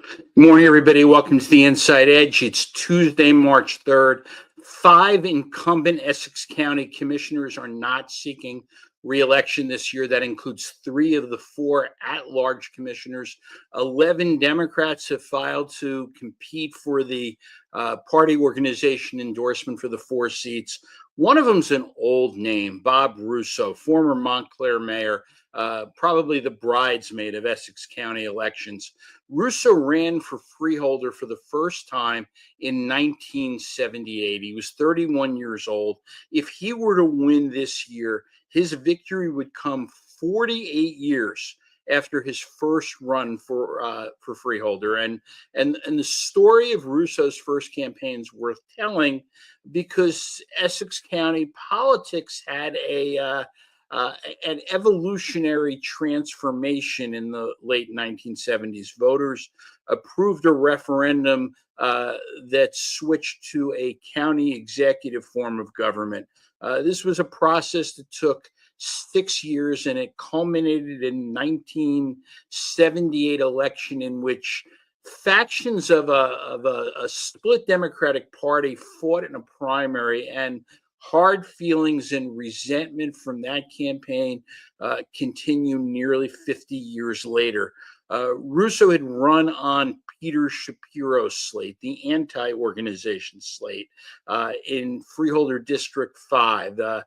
Good morning, everybody. Welcome to the Inside Edge. It's Tuesday, March 3rd. 5 incumbent Essex County commissioners are not seeking re-election this year. That includes 3 of the 4 at-large commissioners. 11 Democrats have filed to compete for the party organization endorsement for the 4 seats. One of them's an old name, Bob Russo, former Montclair mayor, probably the bridesmaid of Essex County elections. Russo ran for freeholder for the first time in 1978. He was 31 years old. If he were to win this year, his victory would come 48 years after his first run for freeholder. And the story of Russo's first campaign is worth telling because Essex County politics had an evolutionary transformation in the late 1970s. Voters approved a referendum that switched to a county executive form of government. This was a process that took 6 years, and it culminated in 1978 election in which factions of a split Democratic Party fought in a primary, and hard feelings and resentment from that campaign continue nearly 50 years later. Russo had run on Peter Shapiro's slate, the anti-organization slate, in Freeholder District 5. The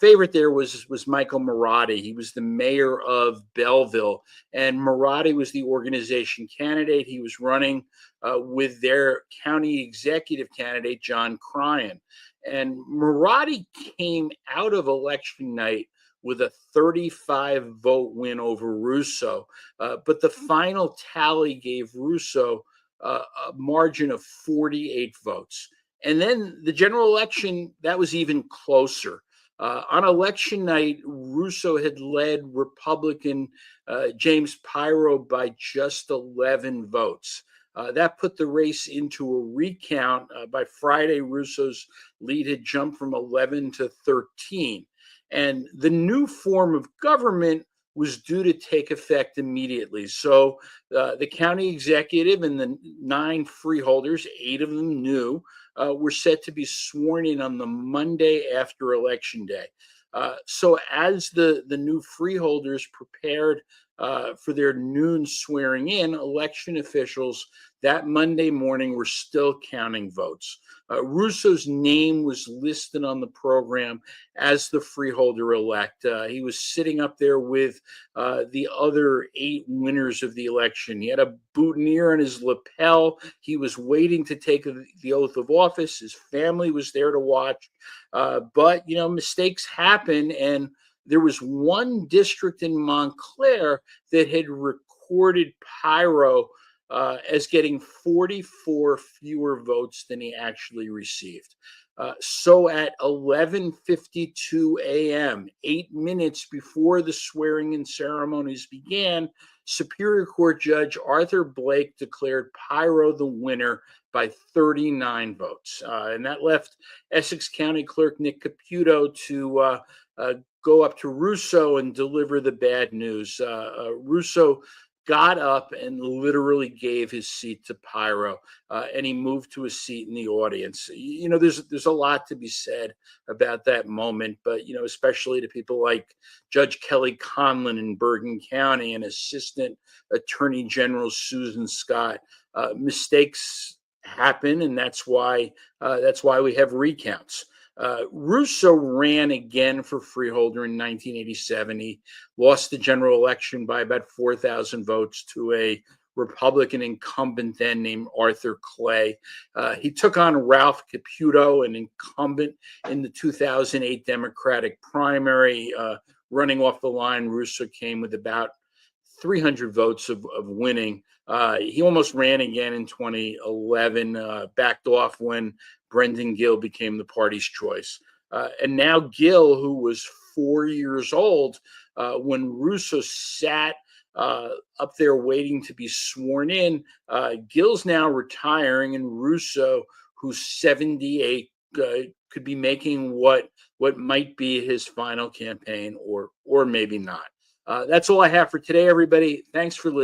favorite there was Michael Marotti. He was the mayor of Belleville, and Marotti was the organization candidate. He was running with their county executive candidate, John Cryan. And Marotti came out of election night with a 35 vote win over Russo. But the final tally gave Russo a margin of 48 votes. And then the general election, that was even closer. On election night, Russo had led Republican James Pyro by just 11 votes. That put the race into a recount. By Friday, Russo's lead had jumped from 11 to 13. And the new form of government was due to take effect immediately. So the county executive and the 9 freeholders, 8 of them new, were set to be sworn in on the Monday after Election Day. So as the new freeholders prepared for their noon swearing in, election officials that Monday morning were still counting votes. Russo's name was listed on the program as the freeholder-elect. He was sitting up there with the other 8 winners of the election. He had a boutonniere on his lapel. He was waiting to take the oath of office. His family was there to watch. But, mistakes happen, and there was one district in Montclair that had recorded Pyro as getting 44 fewer votes than he actually received. So at 11:52 a.m., 8 minutes before the swearing-in ceremonies began, Superior Court Judge Arthur Blake declared Pyro the winner by 39 votes. And that left Essex County Clerk Nick Caputo to go up to Russo and deliver the bad news. Russo got up and literally gave his seat to Pyro, and he moved to a seat in the audience. There's a lot to be said about that moment, but especially to people like Judge Kelly Conlon in Bergen County and Assistant Attorney General Susan Scott. Mistakes happen, and that's why we have recounts. Russo ran again for freeholder in 1987. He lost the general election by about 4,000 votes to a Republican incumbent then named Arthur Clay. He took on Ralph Caputo, an incumbent in the 2008 Democratic primary. Running off the line, Russo came with about 300 votes of winning. He almost ran again in 2011, backed off when Brendan Gill became the party's choice. And now Gill, who was 4 years old when Russo sat up there waiting to be sworn in, Gill's now retiring, and Russo, who's 78, could be making what might be his final campaign, or maybe not. That's all I have for today, everybody. Thanks for listening.